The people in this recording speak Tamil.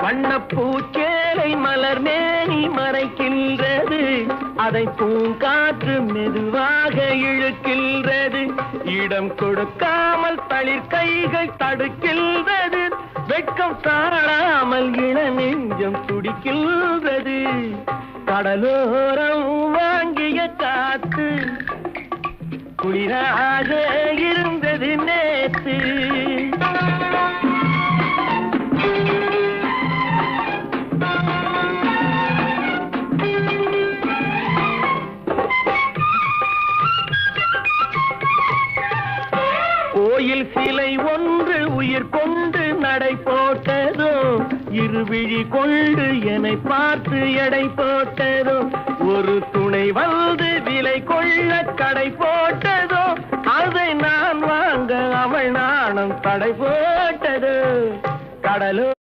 வண்ணப்பூச்சேலை மலர் மேனி மறைக்கின்றது, அதை பூங்காற்று மெதுவாக இழுக்கின்றது. இடம் கொடுக்காமல் தளிர் கைகள் தடுக்கின்றது, வெட்கம் தாழாமல் இள நெஞ்சம் துடிக்கின்றது. கடலோரம் வாங்கிய காத்து குளிராக இருந்தது நேத்து. கோயில் சிலை ஒன்று உயிர் கொண்டு நடை போட்டதோ, இருவிழி கொண்டு என்னை பார்த்து எடை போட்டதோ, ஒரு துணை வந்து விலை கொள்ள கடை போட்டதோ, அதை நான் வாங்க அவள் நாணம் தடை போட்டதோ. கடலோ